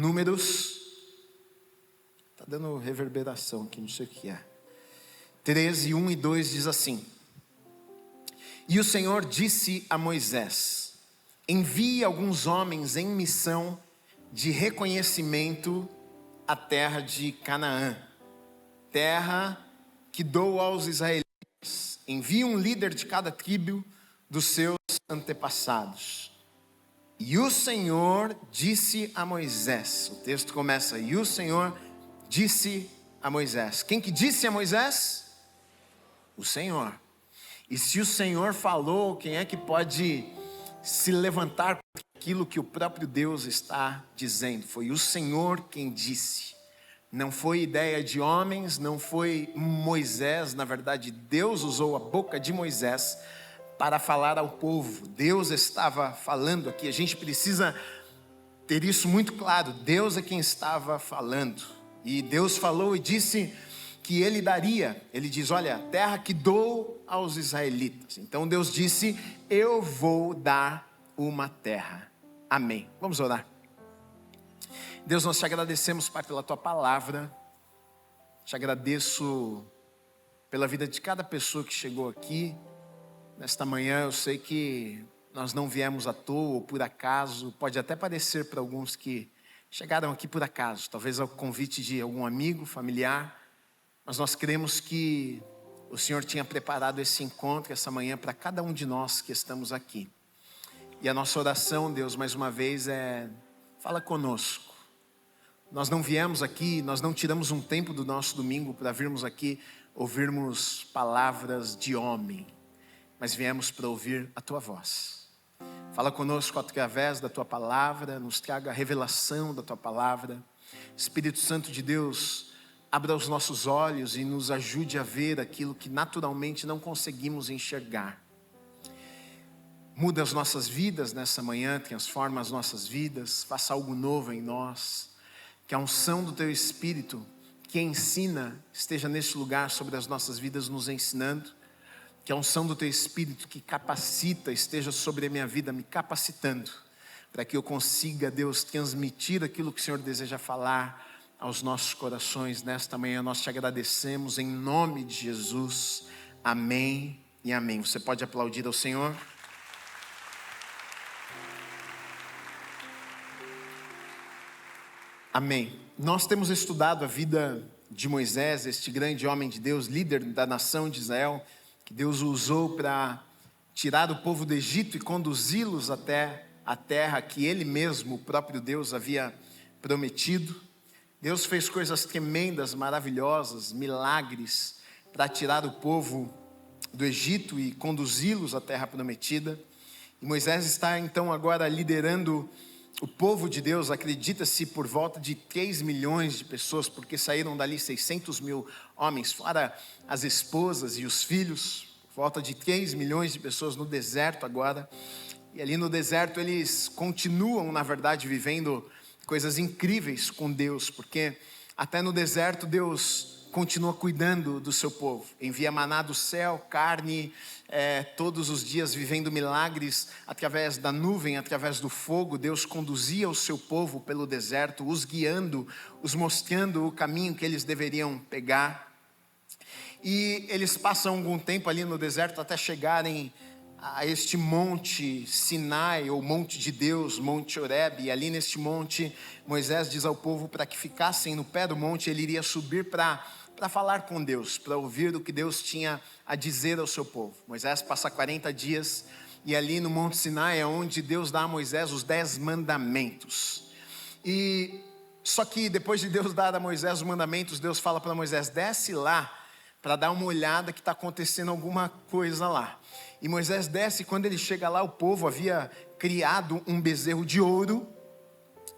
Números, está dando reverberação aqui, não sei o que é. 13, 1 e 2 diz assim: E o Senhor disse a Moisés: envie alguns homens em missão de reconhecimento à terra de Canaã, terra que dou aos israelitas. Envie um líder de cada tribo dos seus antepassados. E o Senhor disse a Moisés. O texto começa: e o Senhor disse a Moisés. Quem que disse a Moisés? O Senhor. E se o Senhor falou, quem é que pode se levantar contra aquilo que o próprio Deus está dizendo? Foi o Senhor quem disse. Não foi ideia de homens, não foi Moisés. Na verdade, Deus usou a boca de Moisés para falar ao povo. Deus estava falando aqui. A gente precisa ter isso muito claro. Deus é quem estava falando. E Deus falou e disse que Ele daria. Ele diz: olha, terra que dou aos israelitas. Então Deus disse: eu vou dar uma terra. Amém. Vamos orar. Deus, nós te agradecemos, Pai, pela Tua palavra. Te agradeço pela vida de cada pessoa que chegou aqui nesta manhã. Eu sei que nós não viemos à toa ou por acaso. Pode até parecer para alguns que chegaram aqui por acaso, talvez ao convite de algum amigo, familiar, mas nós cremos que o Senhor tinha preparado esse encontro, essa manhã, para cada um de nós que estamos aqui. E a nossa oração, Deus, mais uma vez fala conosco. Nós não viemos aqui, nós não tiramos um tempo do nosso domingo para virmos aqui ouvirmos palavras de homem, mas viemos para ouvir a Tua voz. Fala conosco através da Tua palavra, nos traga a revelação da Tua palavra. Espírito Santo de Deus, abra os nossos olhos e nos ajude a ver aquilo que naturalmente não conseguimos enxergar. Muda as nossas vidas nessa manhã, transforma as nossas vidas, faça algo novo em nós. Que a unção do Teu Espírito, que ensina, esteja neste lugar sobre as nossas vidas nos ensinando. Que a unção do Teu Espírito que capacita esteja sobre a minha vida, me capacitando, para que eu consiga, Deus, transmitir aquilo que o Senhor deseja falar aos nossos corações nesta manhã. Nós te agradecemos em nome de Jesus. Amém e amém. Você pode aplaudir ao Senhor? Amém. Nós temos estudado a vida de Moisés, este grande homem de Deus, líder da nação de Israel, que Deus usou para tirar o povo do Egito e conduzi-los até a terra que Ele mesmo, o próprio Deus, havia prometido. Deus fez coisas tremendas, maravilhosas, milagres, para tirar o povo do Egito e conduzi-los à terra prometida. E Moisés está então agora liderando o povo de Deus. Acredita-se por volta de 3 milhões de pessoas, porque saíram dali 600 mil homens, fora as esposas e os filhos. Por volta de 3 milhões de pessoas no deserto agora. E ali no deserto eles continuam, na verdade, vivendo coisas incríveis com Deus, porque até no deserto Deus continua cuidando do seu povo. Envia maná do céu, carne, todos os dias vivendo milagres através da nuvem, através do fogo. Deus conduzia o seu povo pelo deserto, os guiando, os mostrando o caminho que eles deveriam pegar. E eles passam algum tempo ali no deserto até chegarem a este monte Sinai, ou monte de Deus, monte Horebe. E ali neste monte, Moisés diz ao povo para que ficassem no pé do monte. Ele iria subir para falar com Deus, para ouvir o que Deus tinha a dizer ao seu povo. Moisés passa 40 dias, e ali no monte Sinai é onde Deus dá a Moisés os 10 mandamentos. E só que depois de Deus dar a Moisés os mandamentos, Deus fala para Moisés: desce lá para dar uma olhada que está acontecendo alguma coisa lá. E Moisés desce, e quando ele chega lá, o povo havia criado um bezerro de ouro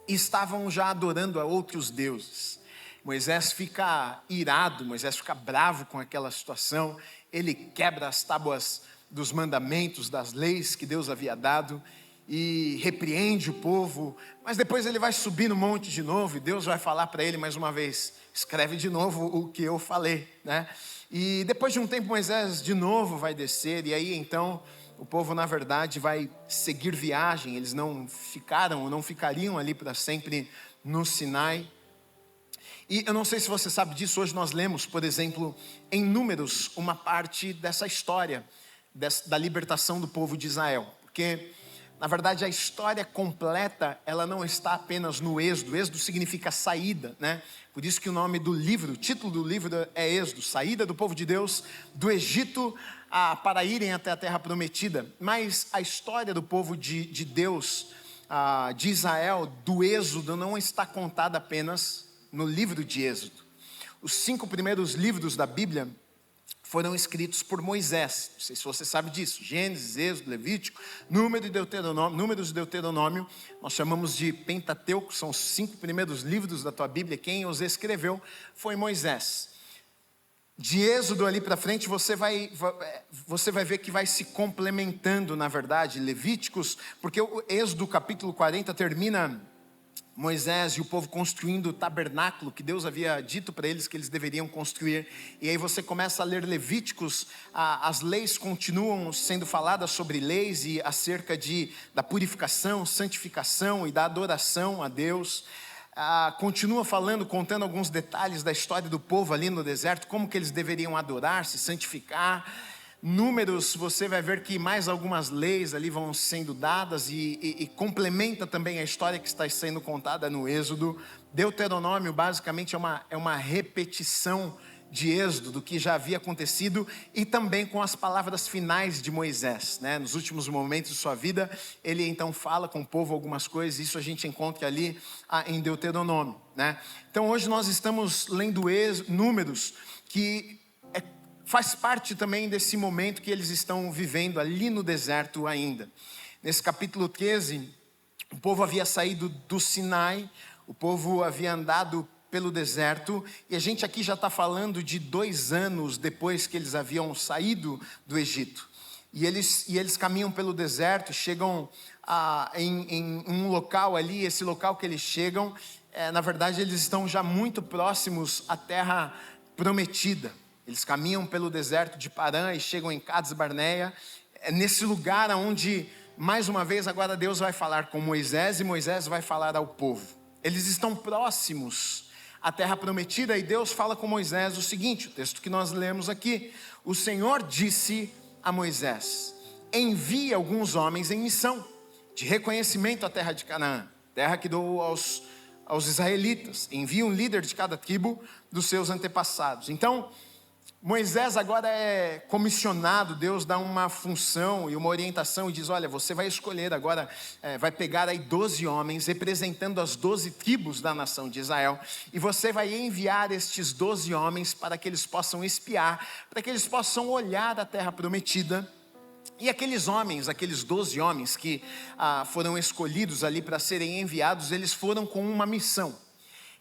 e estavam já adorando a outros deuses. Moisés fica irado, Moisés fica bravo com aquela situação. Ele quebra as tábuas dos mandamentos, das leis que Deus havia dado, e repreende o povo. Mas depois ele vai subir no monte de novo, e Deus vai falar para ele mais uma vez: escreve de novo o que eu falei, né? E depois de um tempo Moisés de novo vai descer, e aí então o povo na verdade vai seguir viagem. Eles não ficariam ali para sempre no Sinai. E eu não sei se você sabe disso, hoje nós lemos, por exemplo, em Números, uma parte dessa história, da libertação do povo de Israel. Porque, na verdade, a história completa, ela não está apenas no Êxodo. Êxodo significa saída, né? Por isso que o nome do livro, o título do livro é Êxodo, saída do povo de Deus do Egito para irem até a terra prometida. Mas a história do povo de Deus, de Israel, do Êxodo, não está contada apenas no livro de Êxodo. Os 5 primeiros livros da Bíblia foram escritos por Moisés. Não sei se você sabe disso. Gênesis, Êxodo, Levítico, Números e Deuteronômio. Nós chamamos de Pentateuco, são os 5 primeiros livros da tua Bíblia. Quem os escreveu foi Moisés. De Êxodo ali para frente, você vai ver que vai se complementando, na verdade, Levíticos, porque o Êxodo capítulo 40 termina Moisés e o povo construindo o tabernáculo que Deus havia dito para eles que eles deveriam construir. E aí você começa a ler Levíticos, as leis continuam sendo faladas sobre leis e acerca da purificação, santificação e da adoração a Deus. Continua falando, contando alguns detalhes da história do povo ali no deserto, como que eles deveriam adorar, se santificar. Números, você vai ver que mais algumas leis ali vão sendo dadas e complementa também a história que está sendo contada no Êxodo. Deuteronômio basicamente é uma repetição de Êxodo, do que já havia acontecido, e também com as palavras finais de Moisés, né? Nos últimos momentos de sua vida, ele então fala com o povo algumas coisas, isso a gente encontra ali em Deuteronômio, né? Então hoje nós estamos lendo Números, que faz parte também desse momento que eles estão vivendo ali no deserto ainda. Nesse capítulo 13, o povo havia saído do Sinai, o povo havia andado pelo deserto, e a gente aqui já está falando de 2 anos depois que eles haviam saído do Egito. E eles caminham pelo deserto, chegam em um local ali, esse local que eles chegam, na verdade eles estão já muito próximos à terra prometida. Eles caminham pelo deserto de Parã e chegam em Cades Barneia. É nesse lugar onde, mais uma vez, agora Deus vai falar com Moisés e Moisés vai falar ao povo. Eles estão próximos à terra prometida e Deus fala com Moisés o seguinte, o texto que nós lemos aqui. O Senhor disse a Moisés: envie alguns homens em missão de reconhecimento à terra de Canaã, terra que dou aos israelitas. Envie um líder de cada tribo dos seus antepassados. Então, Moisés agora é comissionado, Deus dá uma função e uma orientação e diz: olha, você vai escolher agora, vai pegar aí 12 homens representando as 12 tribos da nação de Israel, e você vai enviar estes 12 homens para que eles possam espiar, para que eles possam olhar a terra prometida. E aqueles 12 homens que foram escolhidos ali para serem enviados, eles foram com uma missão.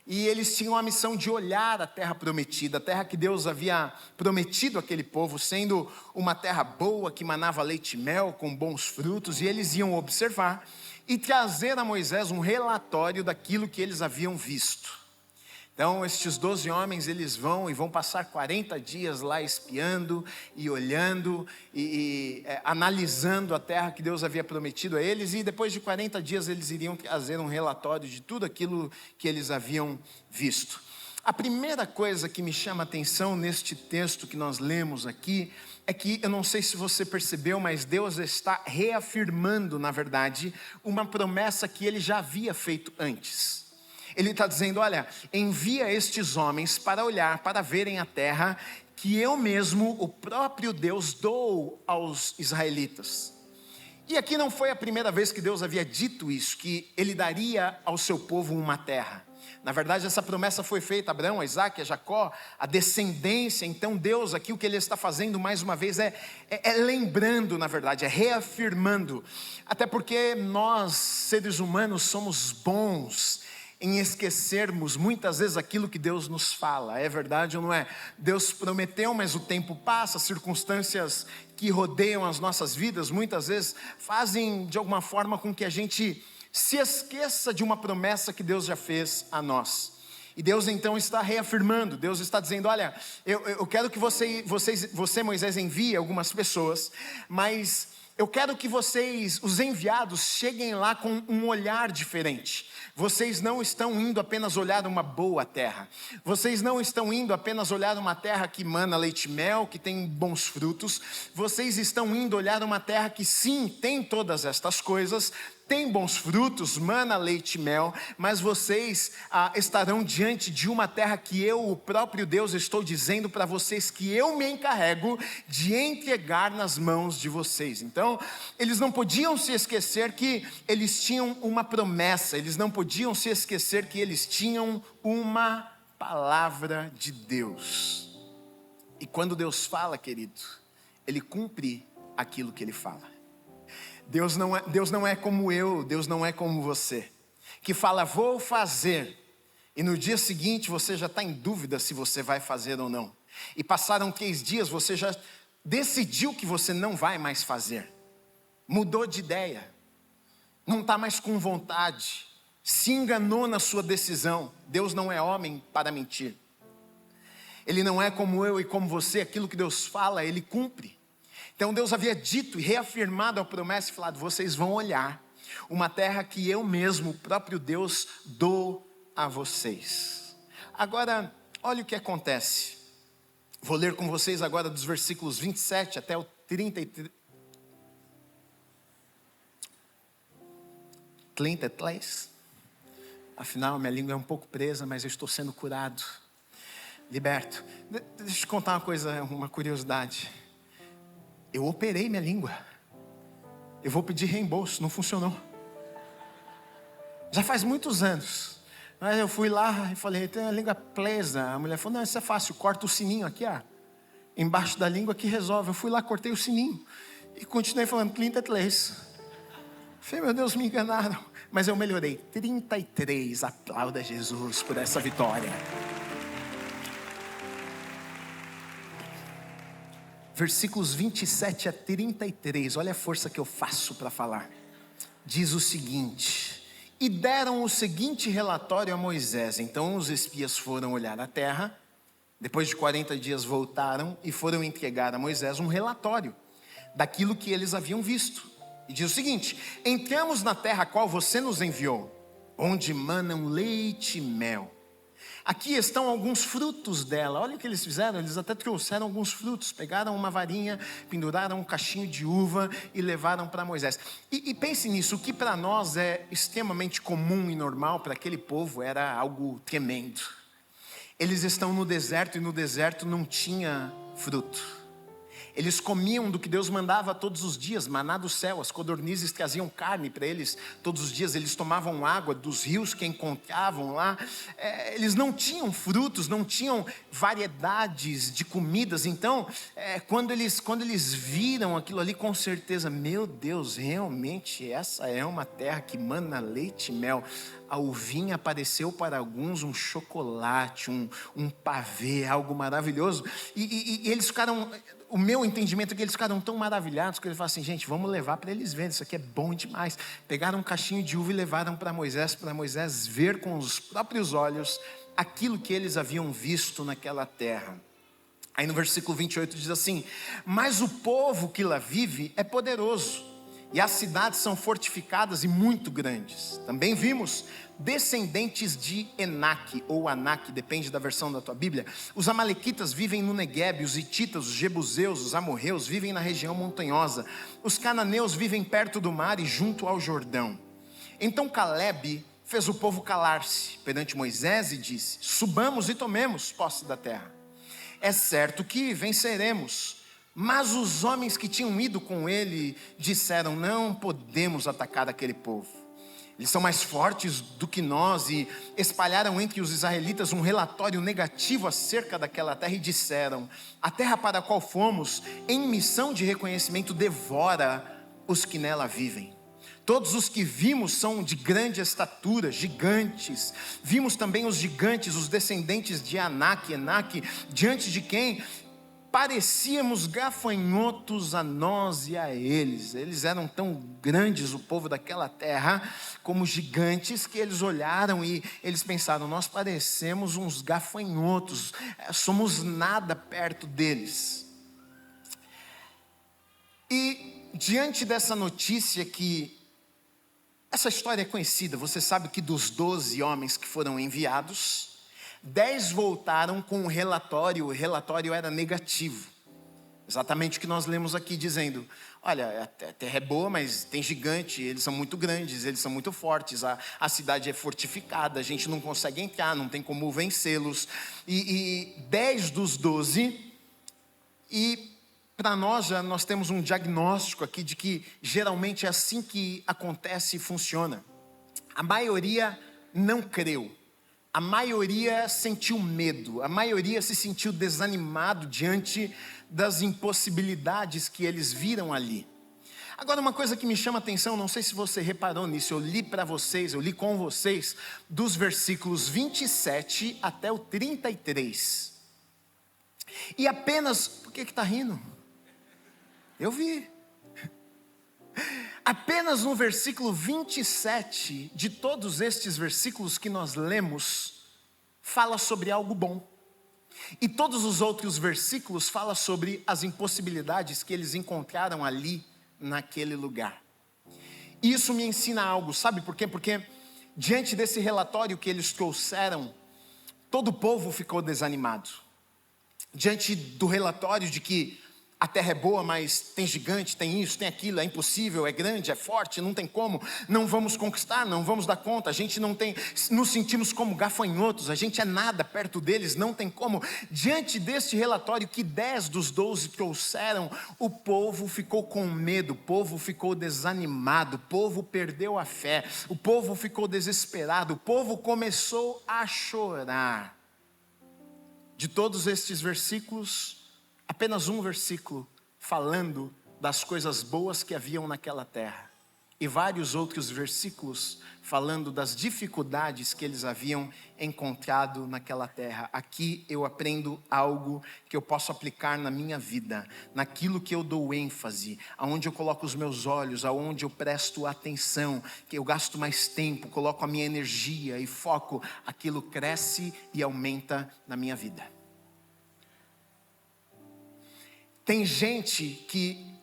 E eles tinham a missão de olhar a terra prometida, a terra que Deus havia prometido àquele povo, sendo uma terra boa, que manava leite e mel, com bons frutos, e eles iam observar e trazer a Moisés um relatório daquilo que eles haviam visto. Então estes 12 homens, eles vão passar 40 dias lá espiando e olhando e analisando a terra que Deus havia prometido a eles, e depois de 40 dias eles iriam trazer um relatório de tudo aquilo que eles haviam visto. A primeira coisa que me chama a atenção neste texto que nós lemos aqui é que, eu não sei se você percebeu, mas Deus está reafirmando, na verdade, uma promessa que ele já havia feito antes. Ele está dizendo: olha, envia estes homens para olhar, para verem a terra que eu mesmo, o próprio Deus, dou aos israelitas. E aqui não foi a primeira vez que Deus havia dito isso, que ele daria ao seu povo uma terra. Na verdade, essa promessa foi feita a Abraão, a Isaac, a Jacó, a descendência. Então Deus aqui, o que ele está fazendo mais uma vez é lembrando, na verdade, é reafirmando. Até porque nós, seres humanos, somos bons em esquecermos muitas vezes aquilo que Deus nos fala. É verdade ou não é? Deus prometeu, mas o tempo passa, circunstâncias que rodeiam as nossas vidas muitas vezes fazem de alguma forma com que a gente se esqueça de uma promessa que Deus já fez a nós. E Deus então está reafirmando, Deus está dizendo: olha, eu quero que você Moisés, envie algumas pessoas, mas eu quero que vocês, os enviados, cheguem lá com um olhar diferente. Vocês não estão indo apenas olhar uma boa terra. Vocês não estão indo apenas olhar uma terra que mana leite e mel, que tem bons frutos. Vocês estão indo olhar uma terra que sim, tem todas estas coisas, tem bons frutos, mana leite e mel, mas vocês estarão diante de uma terra que eu, o próprio Deus, estou dizendo para vocês que eu me encarrego de entregar nas mãos de vocês. Então, eles não podiam se esquecer que eles tinham uma promessa, eles não podiam se esquecer que eles tinham uma palavra de Deus. E quando Deus fala, querido, Ele cumpre aquilo que Ele fala. Deus não é como eu, Deus não é como você, que fala, vou fazer, e no dia seguinte você já está em dúvida se você vai fazer ou não. E passaram 3 dias, você já decidiu que você não vai mais fazer. Mudou de ideia, não está mais com vontade, se enganou na sua decisão. Deus não é homem para mentir. Ele não é como eu e como você, aquilo que Deus fala, Ele cumpre. Então Deus havia dito e reafirmado a promessa e falado, vocês vão olhar uma terra que eu mesmo, o próprio Deus, dou a vocês. Agora, olha o que acontece. Vou ler com vocês agora dos versículos 27 até o 33. 33. Afinal, minha língua é um pouco presa, mas eu estou sendo curado, liberto. Deixa eu te contar uma coisa, uma curiosidade. Eu operei minha língua. Eu vou pedir reembolso, não funcionou. Já faz muitos anos. Mas eu fui lá e falei, tem a língua presa. A mulher falou, não, isso é fácil, corta o sininho aqui, ó, embaixo da língua que resolve. Eu fui lá, cortei o sininho. E continuei falando 33. Falei, meu Deus, me enganaram. Mas eu melhorei. 33, aplauda Jesus por essa vitória. Versículos 27 a 33, olha a força que eu faço para falar. Diz o seguinte, e deram o seguinte relatório a Moisés. Então os espias foram olhar a terra, depois de 40 dias voltaram e foram entregar a Moisés um relatório daquilo que eles haviam visto. E diz o seguinte, entramos na terra a qual você nos enviou, onde manam leite e mel. Aqui estão alguns frutos dela. Olha o que eles fizeram, eles até trouxeram alguns frutos. Pegaram uma varinha, penduraram um cachinho de uva e levaram para Moisés. E pense nisso, o que para nós é extremamente comum e normal, para aquele povo era algo tremendo. Eles estão no deserto e no deserto não tinha fruto. Eles comiam do que Deus mandava todos os dias, maná do céu. As codornizes traziam carne para eles todos os dias. Eles tomavam água dos rios que encontravam lá. Eles não tinham frutos, não tinham variedades de comidas. Então, quando eles viram aquilo ali, com certeza, meu Deus, realmente essa é uma terra que mana leite e mel. A uvinha apareceu para alguns um chocolate, um pavê, algo maravilhoso. E eles ficaram, o meu entendimento é que eles ficaram tão maravilhados que eles falaram assim, gente, vamos levar para eles verem, isso aqui é bom demais. Pegaram um cachinho de uva e levaram para Moisés ver com os próprios olhos aquilo que eles haviam visto naquela terra. Aí no versículo 28 diz assim, mas o povo que lá vive é poderoso, e as cidades são fortificadas e muito grandes. Também vimos descendentes de Enaque, ou Anak, depende da versão da tua Bíblia. Os amalequitas vivem no Neguebe, os hititas, os jebuseus, os amorreus vivem na região montanhosa. Os cananeus vivem perto do mar e junto ao Jordão. Então Calebe fez o povo calar-se perante Moisés e disse, subamos e tomemos posse da terra. É certo que venceremos. Mas os homens que tinham ido com ele disseram, não podemos atacar aquele povo. Eles são mais fortes do que nós, e espalharam entre os israelitas um relatório negativo acerca daquela terra e disseram, a terra para a qual fomos em missão de reconhecimento devora os que nela vivem. Todos os que vimos são de grande estatura, gigantes. Vimos também os gigantes, os descendentes de Anak, Enaque, diante de quem parecíamos gafanhotos a nós e a eles. Eles eram tão grandes, o povo daquela terra, como gigantes, que eles olharam e eles pensaram, nós parecemos uns gafanhotos, somos nada perto deles. E diante dessa notícia que essa história é conhecida, você sabe que dos 12 homens que foram enviados, 10 voltaram com um relatório, o relatório era negativo. Exatamente o que nós lemos aqui dizendo, olha, a terra é boa, mas tem gigante, eles são muito grandes, eles são muito fortes, a cidade é fortificada, a gente não consegue entrar, não tem como vencê-los. E 10 dos 12, e para nós temos um diagnóstico aqui de que geralmente é assim que acontece e funciona. A maioria não creu. A maioria sentiu medo, a maioria se sentiu desanimado diante das impossibilidades que eles viram ali. Agora, uma coisa que me chama a atenção, não sei se você reparou nisso, eu li com vocês, dos versículos 27 até o 33. E apenas, por que está rindo? Eu vi. Apenas no versículo 27, de todos estes versículos que nós lemos, fala sobre algo bom. E todos os outros versículos falam sobre as impossibilidades que eles encontraram ali, naquele lugar. E isso me ensina algo, sabe por quê? Porque diante desse relatório que eles trouxeram, todo o povo ficou desanimado. Diante do relatório de que a terra é boa, mas tem gigante, tem isso, tem aquilo, é impossível, é grande, é forte, não tem como, não vamos conquistar, não vamos dar conta, a gente não tem, nos sentimos como gafanhotos, a gente é nada perto deles, não tem como. Diante deste relatório que 10 dos 12 trouxeram, o povo ficou com medo, o povo ficou desanimado, o povo perdeu a fé, o povo ficou desesperado, o povo começou a chorar. De todos estes versículos, apenas um versículo falando das coisas boas que haviam naquela terra. E vários outros versículos falando das dificuldades que eles haviam encontrado naquela terra. Aqui eu aprendo algo que eu posso aplicar na minha vida, naquilo que eu dou ênfase, aonde eu coloco os meus olhos, aonde eu presto atenção, que eu gasto mais tempo, coloco a minha energia e foco, aquilo cresce e aumenta na minha vida. Tem gente que...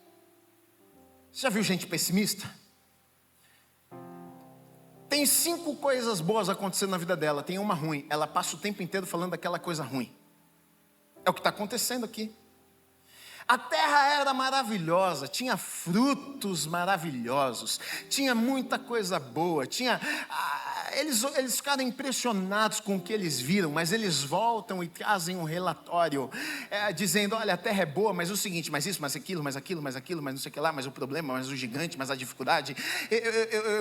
Você já viu gente pessimista? Tem 5 coisas boas acontecendo na vida dela, tem uma ruim. Ela passa o tempo inteiro falando daquela coisa ruim. É o que está acontecendo aqui. A terra era maravilhosa, tinha frutos maravilhosos, tinha muita coisa boa, eles ficaram impressionados com o que eles viram, mas eles voltam e trazem um relatório, dizendo, olha, a terra é boa, mas é o seguinte, mas isso, mas aquilo, mas não sei o que lá, mas o problema, mas o gigante, mas a dificuldade.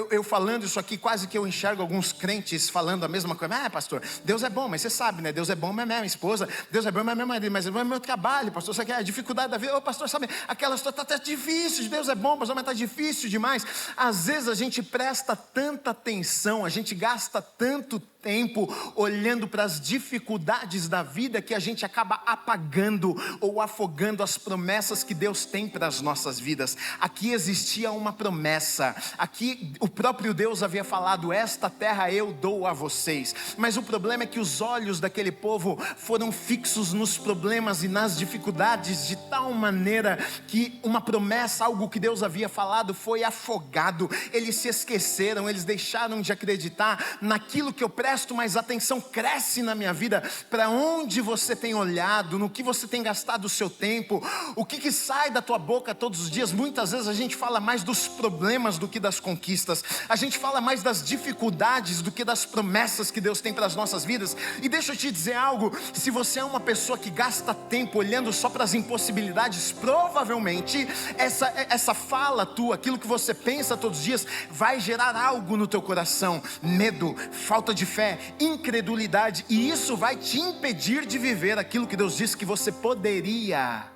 Eu falando isso aqui, quase que eu enxergo alguns crentes falando a mesma coisa. Pastor, Deus é bom, mas você sabe, né? Deus é bom, mas é minha esposa, Deus é bom, mas é meu marido, mas é meu trabalho, pastor, você quer a dificuldade da vida? Pastor, sabe, aquela situação está difícil, Deus é bom, pastor, mas está difícil demais. Às vezes a gente presta tanta atenção, a gente gasta tanto tempo olhando para as dificuldades da vida que a gente acaba apagando ou afogando as promessas que Deus tem para as nossas vidas. Aqui existia uma promessa, aqui o próprio Deus havia falado, esta terra eu dou a vocês, mas o problema é que os olhos daquele povo foram fixos nos problemas e nas dificuldades de tal maneira que uma promessa, algo que Deus havia falado foi afogado. Eles se esqueceram, eles deixaram de acreditar naquilo que eu presto mais atenção, cresce na minha vida. Para onde você tem olhado, no que você tem gastado o seu tempo, o que sai da tua boca todos os dias. Muitas vezes a gente fala mais dos problemas do que das conquistas, a gente fala mais das dificuldades do que das promessas que Deus tem para as nossas vidas. E deixa eu te dizer algo, se você é uma pessoa que gasta tempo olhando só para as impossibilidades, provavelmente essa fala tua, aquilo que você pensa todos os dias, vai gerar algo no teu coração, medo, falta de fé, incredulidade, e isso vai te impedir de viver aquilo que Deus disse que você poderia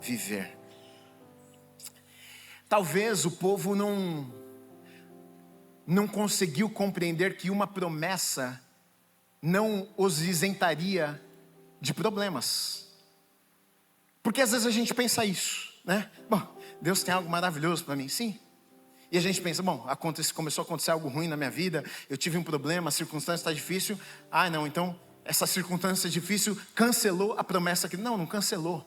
viver. Talvez o povo não conseguiu compreender que uma promessa não os isentaria de problemas, porque às vezes a gente pensa isso, né? Bom, Deus tem algo maravilhoso para mim, sim. E a gente pensa, bom, começou a acontecer algo ruim na minha vida, eu tive um problema, a circunstância está difícil. Não, então essa circunstância difícil cancelou a promessa que... Não cancelou.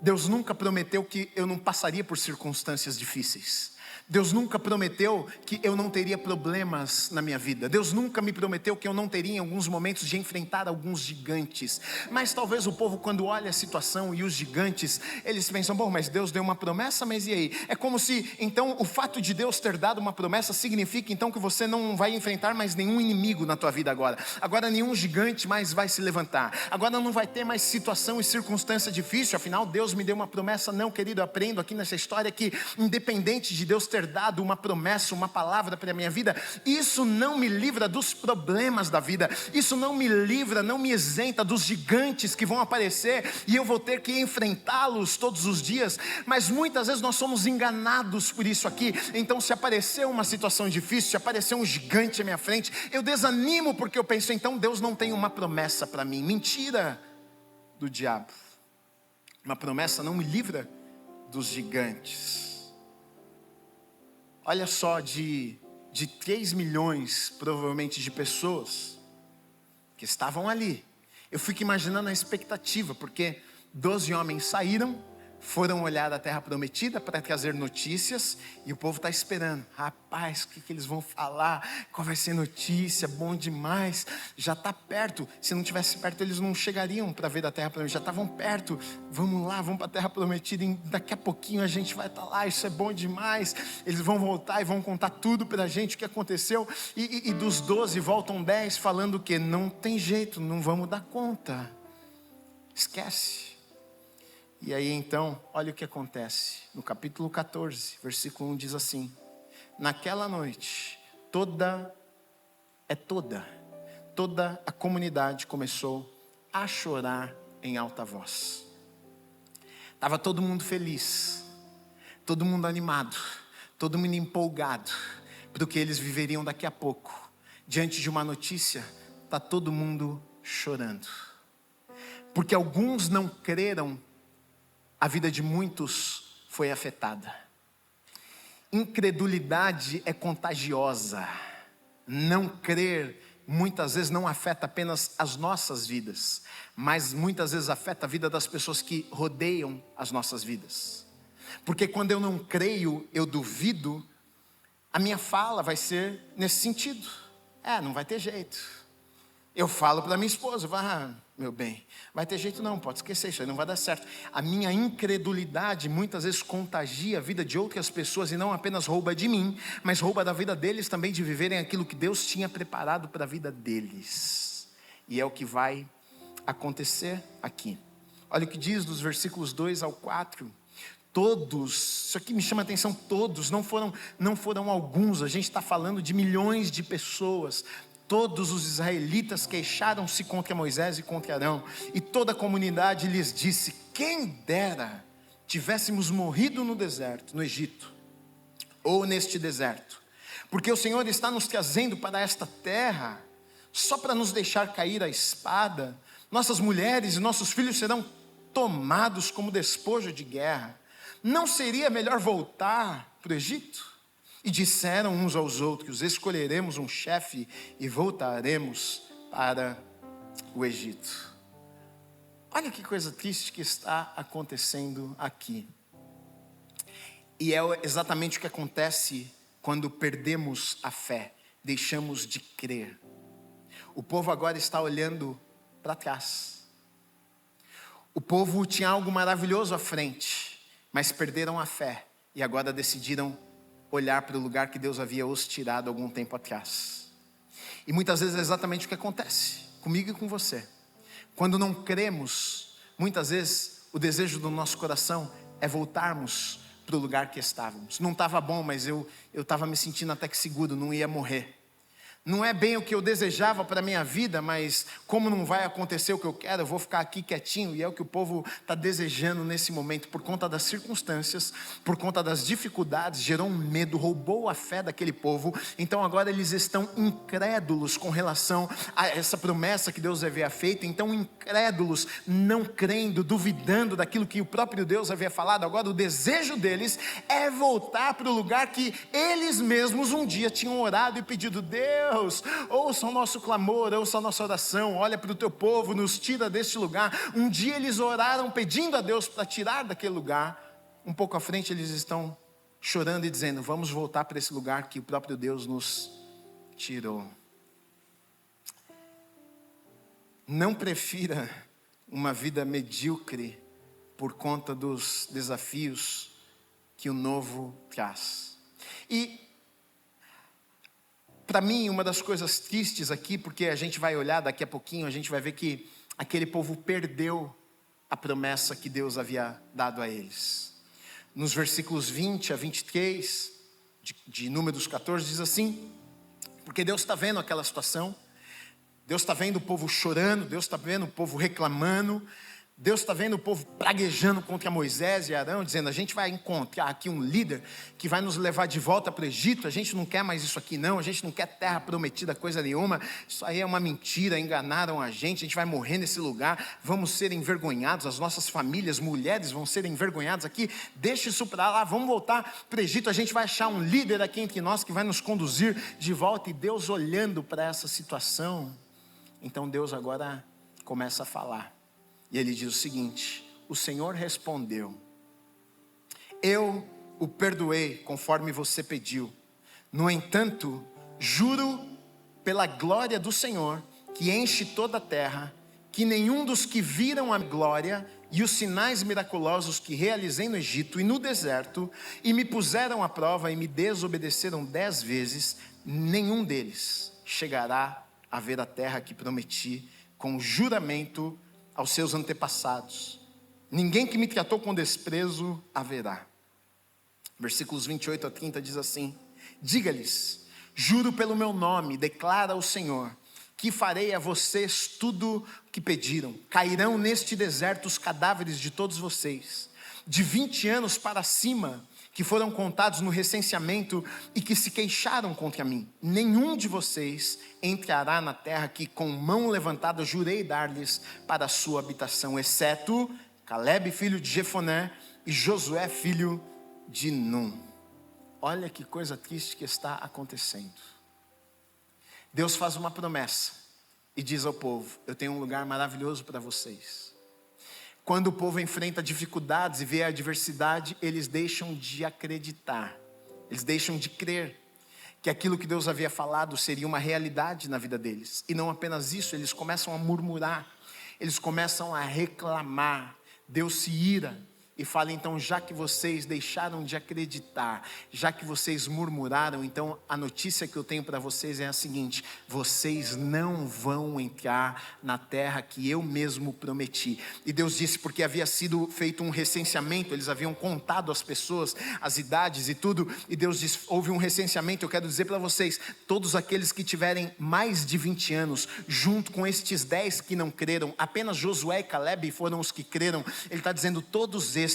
Deus nunca prometeu que eu não passaria por circunstâncias difíceis. Deus nunca prometeu que eu não teria problemas na minha vida. Deus nunca me prometeu que eu não teria em alguns momentos de enfrentar alguns gigantes. Mas talvez o povo, quando olha a situação e os gigantes, eles pensam, bom, mas Deus deu uma promessa, mas e aí? É como se, então, o fato de Deus ter dado uma promessa significa então que você não vai enfrentar mais nenhum inimigo na tua vida agora. Agora nenhum gigante mais vai se levantar. Agora não vai ter mais situação e circunstância difícil. Afinal, Deus me deu uma promessa. Não, querido, eu aprendo aqui nessa história que, independente de Deus ter dado uma promessa, uma palavra para a minha vida, isso não me livra dos problemas da vida, isso não me livra, não me isenta dos gigantes que vão aparecer e eu vou ter que enfrentá-los todos os dias. Mas muitas vezes nós somos enganados por isso aqui. Então, se aparecer uma situação difícil, se aparecer um gigante à minha frente, eu desanimo porque eu penso, então Deus não tem uma promessa para mim. Mentira do diabo. Uma promessa não me livra dos gigantes. Olha só, de 3 milhões, provavelmente, de pessoas que estavam ali. Eu fico imaginando a expectativa, porque 12 homens saíram, foram olhar a terra prometida para trazer notícias, e o povo está esperando. Rapaz, o que eles vão falar? Qual vai ser notícia? Bom demais. Já está perto. Se não estivesse perto, eles não chegariam para ver a terra prometida. Já estavam perto. Vamos lá, vamos para a terra prometida. E daqui a pouquinho a gente vai estar lá. Isso é bom demais. Eles vão voltar e vão contar tudo para a gente o que aconteceu. E dos 12 voltam 10 falando que não tem jeito, não vamos dar conta. Esquece. E aí então, olha o que acontece. No capítulo 14, versículo 1 diz assim: naquela noite, toda a comunidade começou a chorar em alta voz. Estava todo mundo feliz, todo mundo animado, todo mundo empolgado para o que eles viveriam daqui a pouco. Diante de uma notícia, está todo mundo chorando. Porque alguns não creram, a vida de muitos foi afetada. Incredulidade é contagiosa. Não crer muitas vezes não afeta apenas as nossas vidas, mas muitas vezes afeta a vida das pessoas que rodeiam as nossas vidas. Porque quando eu não creio, eu duvido, a minha fala vai ser nesse sentido. Não vai ter jeito. Eu falo para minha esposa, meu bem, vai ter jeito não, pode esquecer, isso aí não vai dar certo. A minha incredulidade muitas vezes contagia a vida de outras pessoas e não apenas rouba de mim, mas rouba da vida deles também, de viverem aquilo que Deus tinha preparado para a vida deles. E é o que vai acontecer aqui. Olha o que diz dos versículos 2 ao 4. Todos, isso aqui me chama a atenção, todos, não foram alguns, a gente está falando de milhões de pessoas. Todos os israelitas queixaram-se contra Moisés e contra Arão, e toda a comunidade lhes disse: quem dera tivéssemos morrido no deserto, no Egito, ou neste deserto, porque o Senhor está nos trazendo para esta terra, só para nos deixar cair a espada. Nossas mulheres e nossos filhos serão tomados como despojo de guerra. Não seria melhor voltar para o Egito? E disseram uns aos outros: escolheremos um chefe e voltaremos para o Egito. Olha que coisa triste que está acontecendo aqui. E é exatamente o que acontece quando perdemos a fé, deixamos de crer. O povo agora está olhando para trás. O povo tinha algo maravilhoso à frente, mas perderam a fé e agora decidiram olhar para o lugar que Deus havia os tirado algum tempo atrás. E muitas vezes é exatamente o que acontece comigo e com você. Quando não cremos, muitas vezes o desejo do nosso coração é voltarmos para o lugar que estávamos. Não estava bom, mas eu estava me sentindo até que seguro, não ia morrer. Não é bem o que eu desejava para a minha vida, mas como não vai acontecer o que eu quero, eu vou ficar aqui quietinho. E é o que o povo está desejando nesse momento, por conta das circunstâncias, por conta das dificuldades, gerou um medo, roubou a fé daquele povo. Então agora eles estão incrédulos com relação a essa promessa que Deus havia feito. Então incrédulos, não crendo, duvidando daquilo que o próprio Deus havia falado. Agora o desejo deles é voltar para o lugar que eles mesmos um dia tinham orado e pedido: Deus, Deus, ouça o nosso clamor, ouça a nossa oração, olha para o teu povo, nos tira deste lugar. Um dia eles oraram pedindo a Deus para tirar daquele lugar. Um pouco à frente eles estão chorando e dizendo: vamos voltar para esse lugar que o próprio Deus nos tirou. Não prefira uma vida medíocre por conta dos desafios que o novo traz. E para mim, uma das coisas tristes aqui, porque a gente vai olhar daqui a pouquinho, a gente vai ver que aquele povo perdeu a promessa que Deus havia dado a eles. Nos versículos 20 a 23 de Números 14 diz assim: porque Deus está vendo aquela situação, Deus está vendo o povo chorando, Deus está vendo o povo reclamando, Deus está vendo o povo praguejando contra Moisés e Arão, dizendo: a gente vai encontrar aqui um líder que vai nos levar de volta para o Egito, a gente não quer mais isso aqui não, a gente não quer terra prometida, coisa nenhuma, isso aí é uma mentira, enganaram a gente vai morrer nesse lugar, vamos ser envergonhados, as nossas famílias, mulheres vão ser envergonhadas aqui, deixa isso para lá, vamos voltar para o Egito, a gente vai achar um líder aqui entre nós que vai nos conduzir de volta. E Deus olhando para essa situação, então Deus agora começa a falar. E ele diz o seguinte: o Senhor respondeu: eu o perdoei conforme você pediu. No entanto, juro pela glória do Senhor, que enche toda a terra, que nenhum dos que viram a glória e os sinais miraculosos que realizei no Egito e no deserto, e me puseram à prova e me desobedeceram 10 vezes, nenhum deles chegará a ver a terra que prometi com juramento aos seus antepassados. Ninguém que me tratou com desprezo haverá. Versículos 28 a 30 diz assim: diga-lhes, juro pelo meu nome, declara o Senhor, que farei a vocês tudo o que pediram. Cairão neste deserto os cadáveres de todos vocês, de 20 anos para cima, que foram contados no recenseamento e que se queixaram contra mim. Nenhum de vocês entrará na terra que com mão levantada jurei dar-lhes para a sua habitação, exceto Calebe, filho de Jefoné, e Josué, filho de Num. Olha que coisa triste que está acontecendo. Deus faz uma promessa e diz ao povo: eu tenho um lugar maravilhoso para vocês. Quando o povo enfrenta dificuldades e vê a adversidade, eles deixam de acreditar, eles deixam de crer que aquilo que Deus havia falado seria uma realidade na vida deles. E não apenas isso, eles começam a murmurar, eles começam a reclamar. Deus se ira e fala: então, já que vocês deixaram de acreditar, já que vocês murmuraram, então a notícia que eu tenho para vocês é a seguinte: vocês não vão entrar na terra que eu mesmo prometi. E Deus disse, porque havia sido feito um recenseamento, eles haviam contado as pessoas, as idades e tudo, e Deus disse: houve um recenseamento, eu quero dizer para vocês, todos aqueles que tiverem mais de 20 anos, junto com estes 10 que não creram, apenas Josué e Calebe foram os que creram. Ele está dizendo: todos estes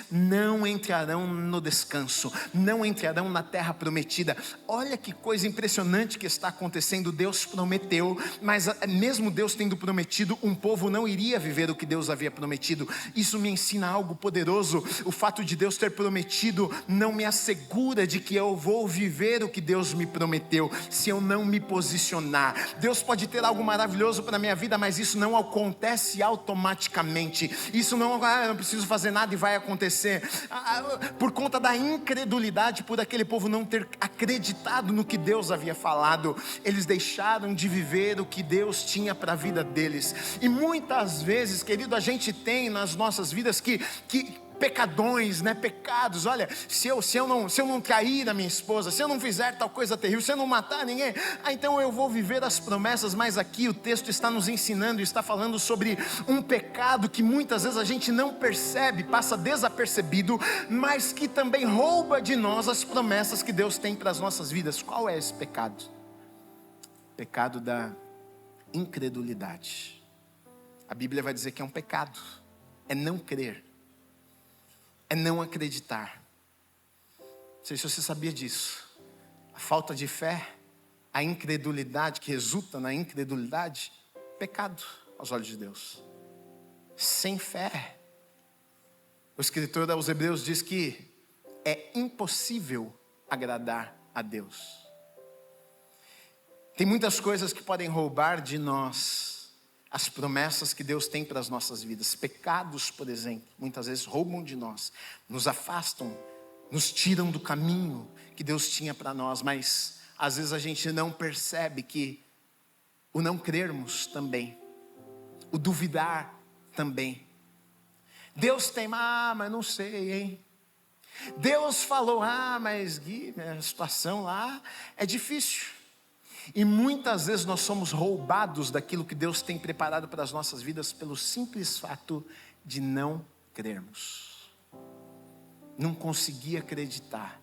não entrarão no descanso, não entrarão na terra prometida. Olha que coisa impressionante que está acontecendo. Deus prometeu, mas mesmo Deus tendo prometido, um povo não iria viver o que Deus havia prometido. Isso me ensina algo poderoso. O fato de Deus ter prometido não me assegura de que eu vou viver o que Deus me prometeu, se eu não me posicionar. Deus pode ter algo maravilhoso para a minha vida, mas isso não acontece automaticamente. Isso não, eu não preciso fazer nada e vai acontecer. Por conta da incredulidade, por aquele povo não ter acreditado no que Deus havia falado, eles deixaram de viver o que Deus tinha para a vida deles. E muitas vezes, querido, a gente tem nas nossas vidas que pecadões, né? Pecados. Olha, se eu não trair a minha esposa, se eu não fizer tal coisa terrível, se eu não matar ninguém, então eu vou viver as promessas. Mas aqui o texto está nos ensinando, está falando sobre um pecado que muitas vezes a gente não percebe, passa desapercebido, mas que também rouba de nós as promessas que Deus tem para as nossas vidas. Qual é esse pecado? Pecado da incredulidade. A Bíblia vai dizer que é um pecado, é não crer, é não acreditar. Não sei se você sabia disso. A falta de fé, a incredulidade que resulta na incredulidade, pecado aos olhos de Deus. Sem fé, o escritor aos Hebreus diz que é impossível agradar a Deus. Tem muitas coisas que podem roubar de nós as promessas que Deus tem para as nossas vidas. Pecados, por exemplo, muitas vezes roubam de nós, nos afastam, nos tiram do caminho que Deus tinha para nós, mas às vezes a gente não percebe que o não crermos também, o duvidar também. Deus tem, mas não sei, hein? Deus falou, mas Gui, a situação lá é difícil. E muitas vezes nós somos roubados daquilo que Deus tem preparado para as nossas vidas pelo simples fato de não crermos. Não conseguir acreditar.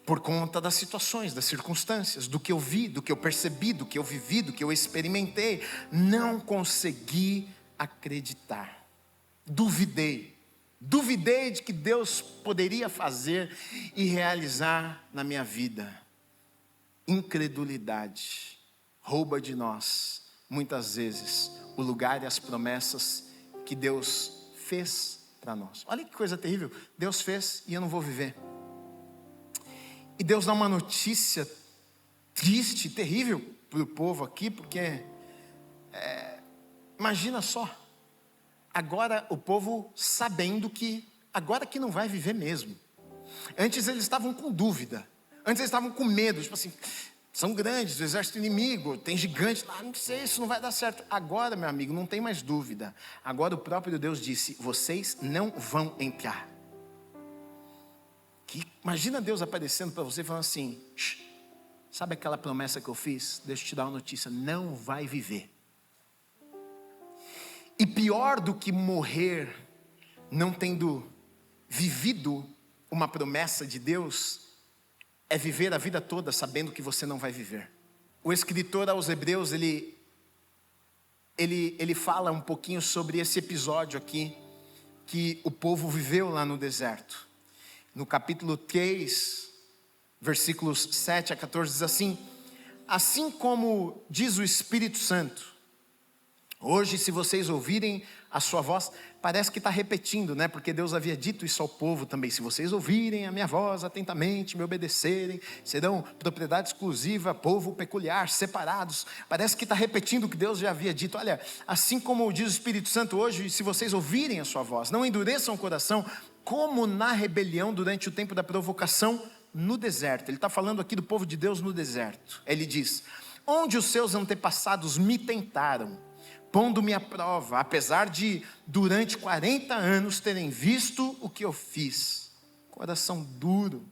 Por conta das situações, das circunstâncias, do que eu vi, do que eu percebi, do que eu vivi, do que eu experimentei. Não consegui acreditar. Duvidei de que Deus poderia fazer e realizar na minha vida. Incredulidade rouba de nós, muitas vezes, o lugar e as promessas que Deus fez para nós. Olha que coisa terrível, Deus fez e eu não vou viver. E Deus dá uma notícia triste, terrível para o povo aqui, porque imagina só, agora o povo sabendo que agora que não vai viver mesmo. Antes eles estavam com dúvida, antes eles estavam com medo, tipo assim, são grandes, o exército inimigo, tem gigantes lá, não sei, isso não vai dar certo. Agora, meu amigo, não tem mais dúvida. Agora o próprio Deus disse, vocês não vão entrar. Imagina Deus aparecendo para você e falando assim, sabe aquela promessa que eu fiz? Deixa eu te dar uma notícia, não vai viver. E pior do que morrer não tendo vivido uma promessa de Deus, é viver a vida toda sabendo que você não vai viver. O escritor aos Hebreus, ele fala um pouquinho sobre esse episódio aqui, que o povo viveu lá no deserto. No capítulo 3, versículos 7 a 14, diz assim: assim como diz o Espírito Santo, hoje se vocês ouvirem a sua voz, parece que está repetindo, né? Porque Deus havia dito isso ao povo também, se vocês ouvirem a minha voz atentamente, me obedecerem, serão propriedade exclusiva, povo peculiar, separados. Parece que está repetindo o que Deus já havia dito. Olha, assim como diz o Espírito Santo hoje, se vocês ouvirem a sua voz, não endureçam o coração, como na rebelião durante o tempo da provocação no deserto. Ele está falando aqui do povo de Deus no deserto. Ele diz, onde os seus antepassados me tentaram, pondo-me à prova, apesar de durante 40 anos terem visto o que eu fiz. Coração duro.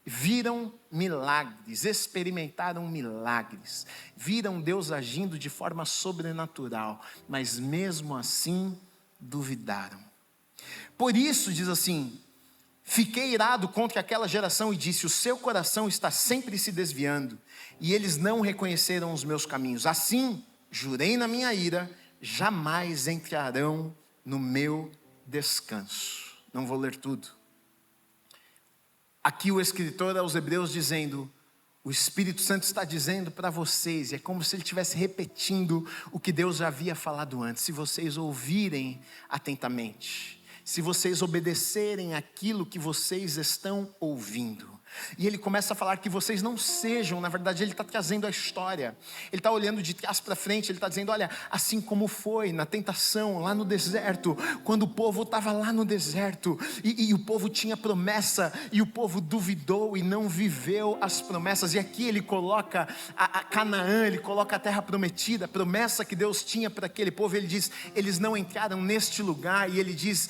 Viram milagres, experimentaram milagres, viram Deus agindo de forma sobrenatural, mas mesmo assim duvidaram. Por isso, diz assim, fiquei irado contra aquela geração e disse, o seu coração está sempre se desviando, e eles não reconheceram os meus caminhos. Assim, jurei na minha ira, jamais entrarão no meu descanso. Não vou ler tudo. Aqui o escritor aos Hebreus dizendo, o Espírito Santo está dizendo para vocês, e é como se ele estivesse repetindo o que Deus já havia falado antes, se vocês ouvirem atentamente, se vocês obedecerem aquilo que vocês estão ouvindo. E ele começa a falar que vocês não sejam, na verdade ele está trazendo a história, ele está olhando de trás para frente, ele está dizendo, olha, assim como foi na tentação lá no deserto, quando o povo estava lá no deserto, e o povo tinha promessa, e o povo duvidou e não viveu as promessas, e aqui ele coloca a Canaã, ele coloca a terra prometida, a promessa que Deus tinha para aquele povo, ele diz, eles não entraram neste lugar, e ele diz,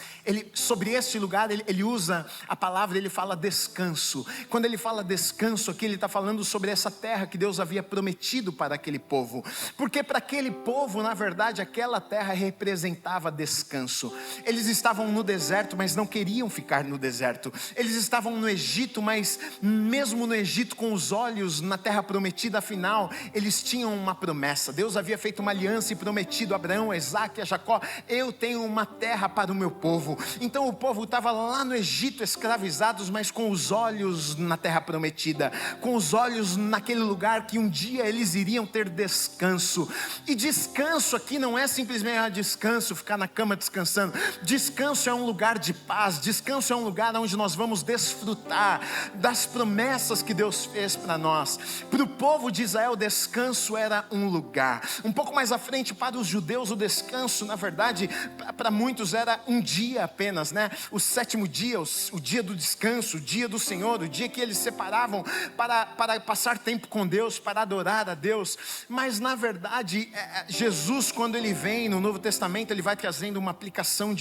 sobre este lugar, ele usa a palavra, ele fala descanso. Quando ele fala descanso aqui, ele está falando sobre essa terra que Deus havia prometido para aquele povo. Porque para aquele povo, na verdade, aquela terra representava descanso. Eles estavam no deserto, mas não queriam ficar no deserto. Eles estavam no Egito, mas mesmo no Egito, com os olhos na terra prometida, afinal, eles tinham uma promessa. Deus havia feito uma aliança e prometido a Abraão, a Isaac e a Jacó, eu tenho uma terra para o meu povo. Então o povo estava lá no Egito, escravizados, mas com os olhos na terra prometida, com os olhos naquele lugar que um dia eles iriam ter descanso. E descanso aqui não é simplesmente descanso, ficar na cama descansando. Descanso é um lugar de paz, descanso é um lugar onde nós vamos desfrutar das promessas que Deus fez para nós. Para o povo de Israel, descanso era um lugar. Um pouco mais à frente, para os judeus, o descanso, na verdade, para muitos era um dia apenas, né? O sétimo dia, o dia do descanso, o dia do Senhor, o dia que eles separavam para passar tempo com Deus, para adorar a Deus. Mas na verdade, Jesus, quando ele vem no Novo Testamento, ele vai trazendo uma aplicação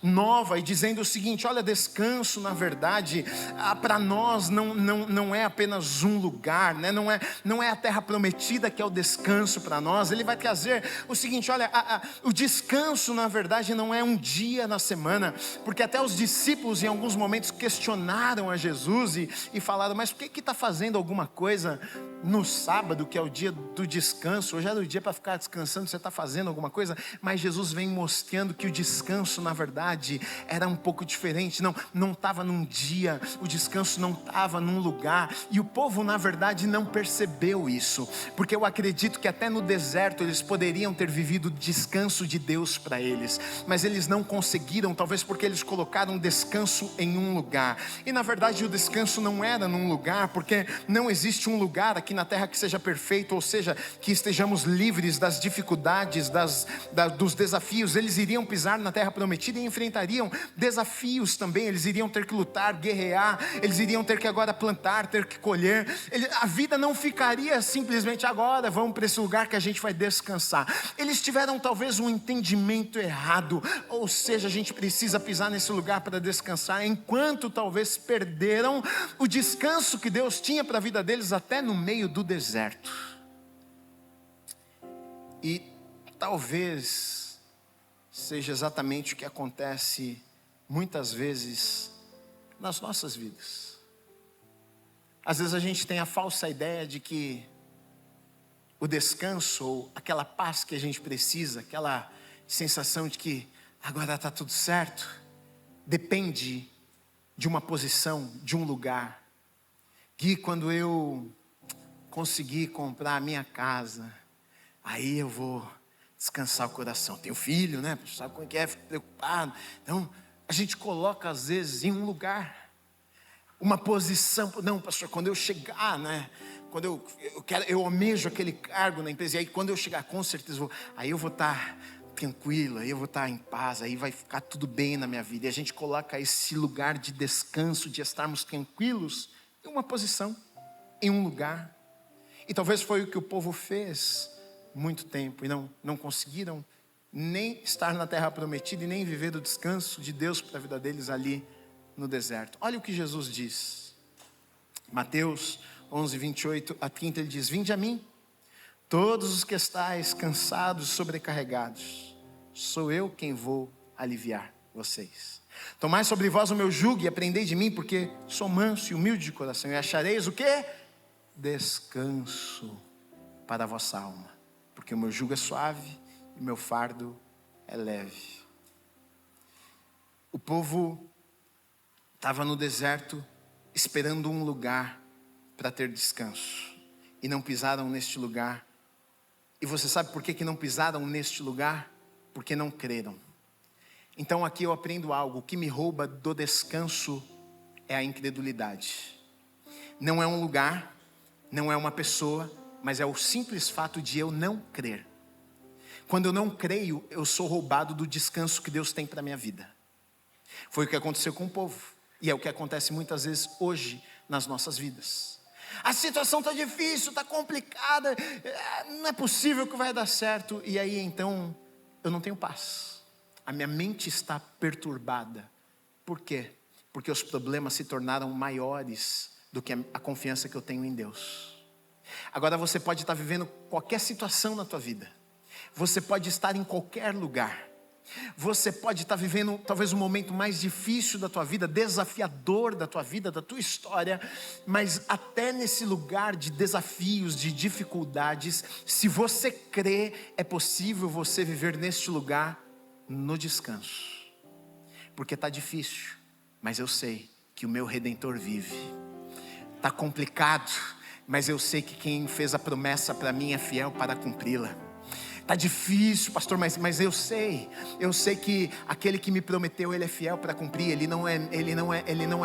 nova e dizendo o seguinte: olha, descanso na verdade, para nós não é apenas um lugar, né? Não é a terra prometida que é o descanso para nós. Ele vai trazer o seguinte: olha, o descanso na verdade não é um dia na semana, porque até os discípulos em alguns momentos questionaram a Jesus e falaram: mas por que está fazendo alguma coisa no sábado, que é o dia do descanso? Hoje era o dia para ficar descansando, você está fazendo alguma coisa? Mas Jesus vem mostrando que o descanso na verdade era um pouco diferente. Não estava num dia, o descanso não estava num lugar, e o povo na verdade não percebeu isso, porque eu acredito que até no deserto eles poderiam ter vivido o descanso de Deus para eles, mas eles não conseguiram, talvez porque eles colocaram descanso em um lugar, e na verdade o descanso não era num lugar, porque não existe um lugar aqui na terra que seja perfeito, ou seja, que estejamos livres das dificuldades, dos desafios. Eles iriam pisar na terra prometida e enfrentariam desafios também. Eles iriam ter que lutar, guerrear, eles iriam ter que agora plantar, ter que colher. A vida não ficaria simplesmente agora vamos para esse lugar que a gente vai descansar. Eles tiveram talvez um entendimento errado, ou seja, a gente precisa pisar nesse lugar para descansar, enquanto talvez perderam o descanso que Deus tinha para a vida deles até no meio do deserto. E talvez seja exatamente o que acontece muitas vezes nas nossas vidas. Às vezes a gente tem a falsa ideia de que o descanso, ou aquela paz que a gente precisa, aquela sensação de que agora está tudo certo, depende de uma posição, de um lugar. Que quando eu conseguir comprar a minha casa, aí eu vou descansar o coração. Tenho filho, né? Sabe como é que é? Fico preocupado. Então, a gente coloca às vezes em um lugar, uma posição. Não, pastor, quando eu chegar, né? Quando eu almejo aquele cargo na empresa, e aí quando eu chegar, com certeza aí eu vou estar tranquilo, aí eu vou estar em paz, aí vai ficar tudo bem na minha vida. E a gente coloca esse lugar de descanso, de estarmos tranquilos, em uma posição, em um lugar. E talvez foi o que o povo fez muito tempo, e não conseguiram nem estar na terra prometida e nem viver do descanso de Deus para a vida deles ali no deserto. Olha o que Jesus diz, Mateus 11, 28 a 30, ele diz: vinde a mim, todos os que estáis cansados e sobrecarregados, sou eu quem vou aliviar vocês. Tomai sobre vós o meu jugo e aprendei de mim, porque sou manso e humilde de coração, e achareis o quê? Descanso para a vossa alma, porque o meu jugo é suave e o meu fardo é leve. O povo estava no deserto esperando um lugar para ter descanso, e não pisaram neste lugar. E você sabe por que não pisaram neste lugar? Porque não creram. Então aqui eu aprendo algo: o que me rouba do descanso é a incredulidade. Não é um lugar, não é uma pessoa, mas é o simples fato de eu não crer. Quando eu não creio, eu sou roubado do descanso que Deus tem para a minha vida. Foi o que aconteceu com o povo, e é o que acontece muitas vezes hoje nas nossas vidas. A situação está difícil, está complicada, não é possível que vai dar certo. E aí então eu não tenho paz, a minha mente está perturbada. Por quê? Porque os problemas se tornaram maiores do que a confiança que eu tenho em Deus. Agora você pode estar vivendo qualquer situação na tua vida, você pode estar em qualquer lugar, você pode estar vivendo talvez o momento mais difícil da tua vida, desafiador da tua vida, da tua história, mas até nesse lugar de desafios, de dificuldades, se você crê, é possível você viver neste lugar no descanso. Porque está difícil, mas eu sei que o meu Redentor vive. está complicado, mas eu sei que quem fez a promessa para mim é fiel para cumpri-la. Está difícil, pastor, mas eu sei que aquele que me prometeu, ele é fiel para cumprir. Ele não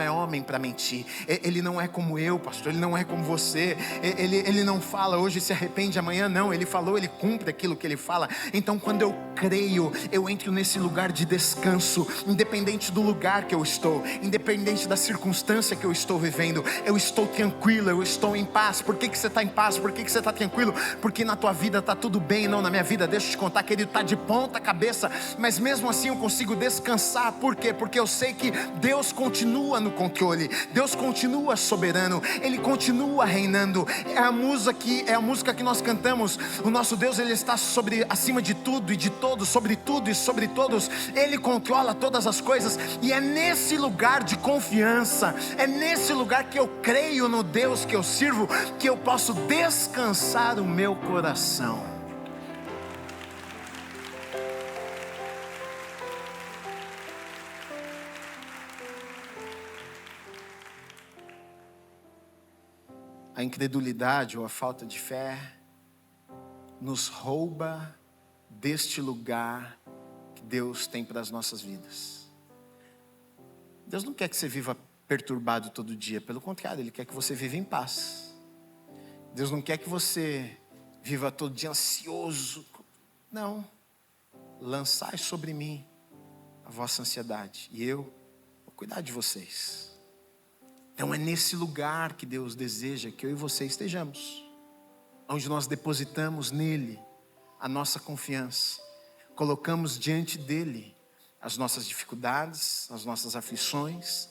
é homem para mentir. Ele não é como eu, pastor, ele não é como você. Ele não fala hoje se arrepende, amanhã não. Ele falou, ele cumpre aquilo que ele fala. Então quando eu creio, eu entro nesse lugar de descanso, independente do lugar que eu estou, independente da circunstância que eu estou vivendo, eu estou tranquilo, eu estou em paz. Por que você está em paz? Por que você está tranquilo? Porque na tua vida está tudo bem, não na minha vida. Deixa eu te contar, querido, está de ponta cabeça, mas mesmo assim eu consigo descansar. Por quê? Porque eu sei que Deus continua no controle, Deus continua soberano, Ele continua reinando. É a música que nós cantamos. O nosso Deus, Ele está acima de tudo e de todos, sobre tudo e sobre todos. Ele controla todas as coisas, e é nesse lugar de confiança, é nesse lugar que eu creio no Deus que eu sirvo, que eu posso descansar o meu coração. A incredulidade ou a falta de fé nos rouba deste lugar que Deus tem para as nossas vidas. Deus não quer que você viva perturbado todo dia, pelo contrário, Ele quer que você viva em paz. Deus não quer que você viva todo dia ansioso. Não. Lançai sobre mim a vossa ansiedade, e eu vou cuidar de vocês. Então é nesse lugar que Deus deseja que eu e você estejamos, onde nós depositamos nele a nossa confiança, colocamos diante dele as nossas dificuldades, as nossas aflições,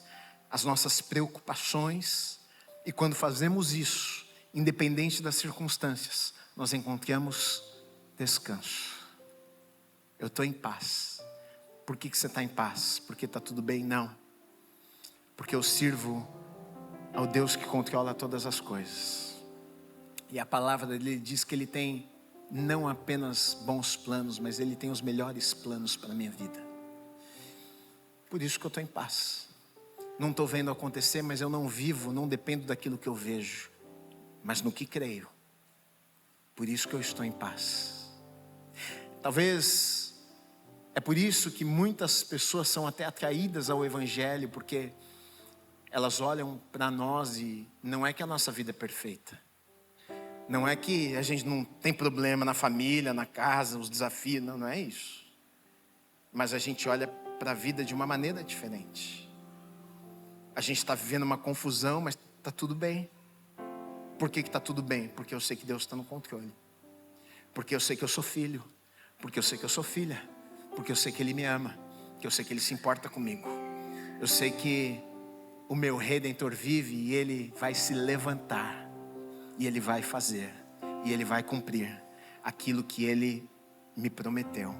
as nossas preocupações, e quando fazemos isso, independente das circunstâncias, nós encontramos descanso. Eu estou em paz. Por que você está em paz? Porque está tudo bem? Não. Porque eu sirvo ao Deus que controla todas as coisas. E a palavra dele diz que Ele tem não apenas bons planos, mas Ele tem os melhores planos para a minha vida. Por isso que eu estou em paz. Não estou vendo acontecer, mas eu não vivo, não dependo daquilo que eu vejo, mas no que creio. Por isso que eu estou em paz. Talvez é por isso que muitas pessoas são até atraídas ao Evangelho, porque elas olham para nós e não é que a nossa vida é perfeita. Não é que a gente não tem problema na família, na casa, os desafios. Não é isso. Mas a gente olha para a vida de uma maneira diferente. A gente está vivendo uma confusão, mas está tudo bem. Por que está tudo bem? Porque eu sei que Deus está no controle. Porque eu sei que eu sou filho. Porque eu sei que eu sou filha. Porque eu sei que Ele me ama. Que eu sei que Ele se importa comigo. Eu sei que o meu Redentor vive e Ele vai se levantar, e Ele vai fazer, e Ele vai cumprir aquilo que Ele me prometeu.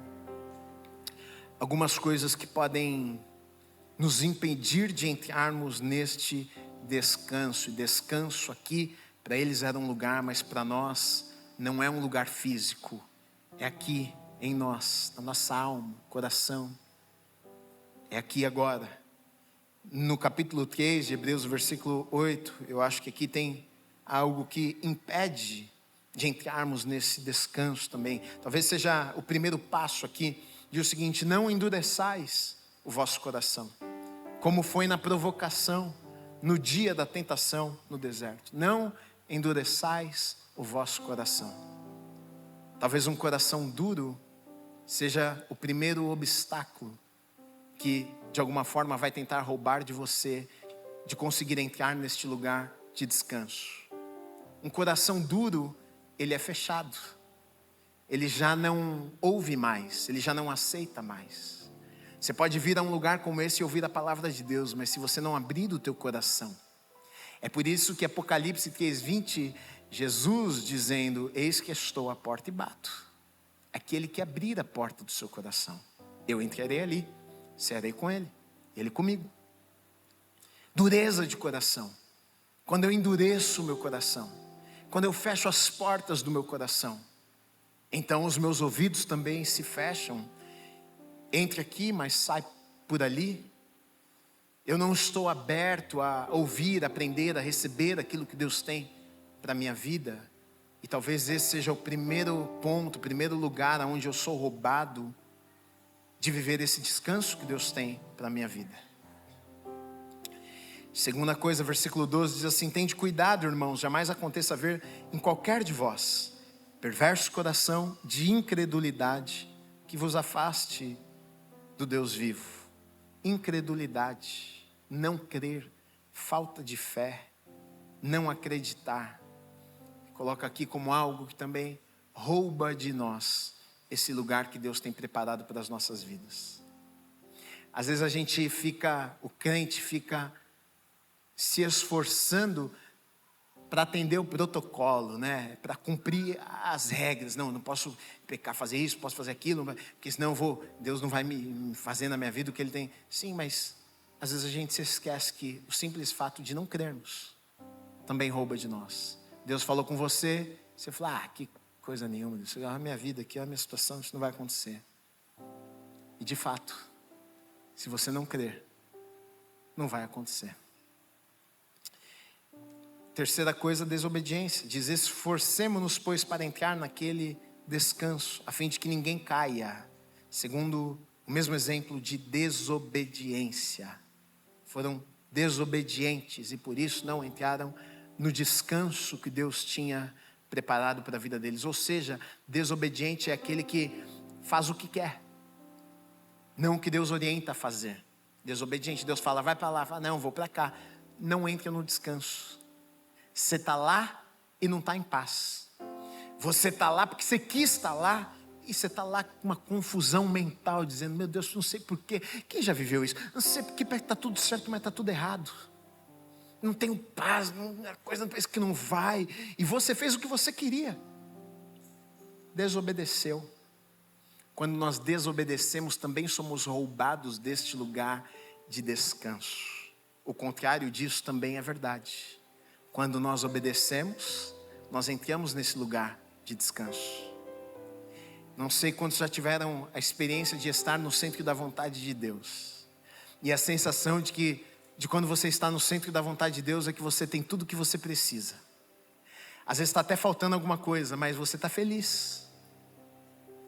Algumas coisas que podem nos impedir de entrarmos neste descanso. E descanso aqui, para eles era um lugar, mas para nós não é um lugar físico. É aqui em nós, na nossa alma, coração. É aqui agora. No capítulo 3 de Hebreus, versículo 8, eu acho que aqui tem algo que impede de entrarmos nesse descanso também. Talvez seja o primeiro passo aqui. Diz o seguinte: não endureçais o vosso coração, como foi na provocação, no dia da tentação no deserto. Não endureçais o vosso coração. Talvez um coração duro seja o primeiro obstáculo que de alguma forma vai tentar roubar de você, de conseguir entrar neste lugar de descanso. Um coração duro, ele é fechado. Ele já não ouve mais, ele já não aceita mais. Você pode vir a um lugar como esse e ouvir a palavra de Deus, mas se você não abrir o teu coração. É por isso que Apocalipse 3:20, Jesus dizendo: eis que estou à porta e bato. Aquele que abrir a porta do seu coração, eu entrarei ali, serei com Ele, Ele comigo. Dureza de coração. Quando eu endureço o meu coração, quando eu fecho as portas do meu coração, então os meus ouvidos também se fecham. Entra aqui, mas sai por ali. Eu não estou aberto a ouvir, aprender, a receber aquilo que Deus tem para a minha vida. E talvez esse seja o primeiro ponto, o primeiro lugar onde eu sou roubado de viver esse descanso que Deus tem para a minha vida. Segunda coisa, versículo 12 diz assim: tende cuidado, irmãos, jamais aconteça haver em qualquer de vós perverso coração de incredulidade que vos afaste do Deus vivo. Incredulidade, não crer, falta de fé, não acreditar. Coloca aqui como algo que também rouba de nós esse lugar que Deus tem preparado para as nossas vidas. Às vezes o crente fica se esforçando para atender o protocolo, né? Para cumprir as regras. Não posso pecar, fazer isso, posso fazer aquilo, porque senão Deus não vai me fazer na minha vida o que Ele tem. Sim, mas às vezes a gente se esquece que o simples fato de não crermos também rouba de nós. Deus falou com você, você fala, que coisa nenhuma, Deus, a minha vida aqui, a minha situação, isso não vai acontecer. E de fato, se você não crer, não vai acontecer. Terceira coisa, desobediência. Diz: esforcemo-nos, pois, para entrar naquele descanso, a fim de que ninguém caia. Segundo o mesmo exemplo de desobediência. Foram desobedientes e por isso não entraram no descanso que Deus tinha preparado para a vida deles. Ou seja, desobediente é aquele que faz o que quer, não o que Deus orienta a fazer. Desobediente, Deus fala, vai para lá, fala, não, vou para cá. Não entra no descanso. Você está lá e não está em paz. Você está lá porque você quis estar lá e você está lá com uma confusão mental, dizendo, meu Deus, não sei porquê. Quem já viveu isso? Não sei porque está tudo certo, mas está tudo errado. Não tenho paz, a coisa parece que não vai. E você fez o que você queria. Desobedeceu. Quando nós desobedecemos, também somos roubados deste lugar de descanso. O contrário disso também é verdade. Quando nós obedecemos, nós entramos nesse lugar de descanso. Não sei quantos já tiveram a experiência de estar no centro da vontade de Deus. E a sensação de quando você está no centro da vontade de Deus é que você tem tudo o que você precisa. Às vezes está até faltando alguma coisa, mas você está feliz.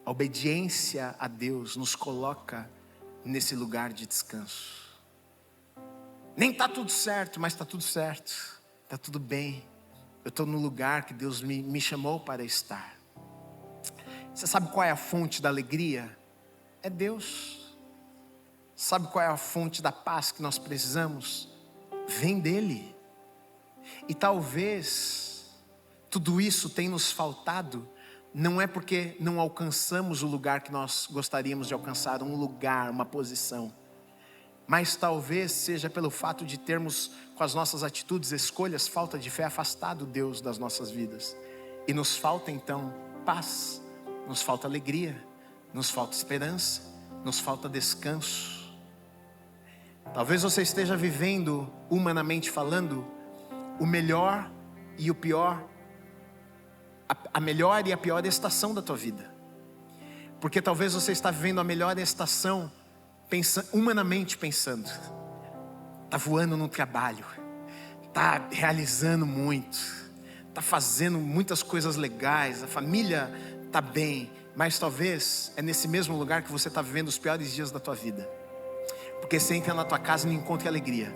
A obediência a Deus nos coloca nesse lugar de descanso. Nem está tudo certo, mas está tudo certo. Está tudo bem. Eu estou no lugar que Deus me chamou para estar. Você sabe qual é a fonte da alegria? É Deus. Sabe qual é a fonte da paz que nós precisamos? Vem dEle. E talvez tudo isso tenha nos faltado, não é porque não alcançamos o lugar que nós gostaríamos de alcançar, um lugar, uma posição. Mas talvez seja pelo fato de termos, com as nossas atitudes, escolhas, falta de fé, afastado Deus das nossas vidas. E nos falta então paz, nos falta alegria, nos falta esperança, nos falta descanso. Talvez você esteja vivendo, humanamente falando, o melhor e o pior, a melhor e a pior estação da tua vida. Porque talvez você está vivendo a melhor estação, humanamente pensando, está voando no trabalho, está realizando muito, está fazendo muitas coisas legais, a família está bem, mas talvez é nesse mesmo lugar que você está vivendo os piores dias da tua vida. Porque você entra na tua casa e não encontra alegria.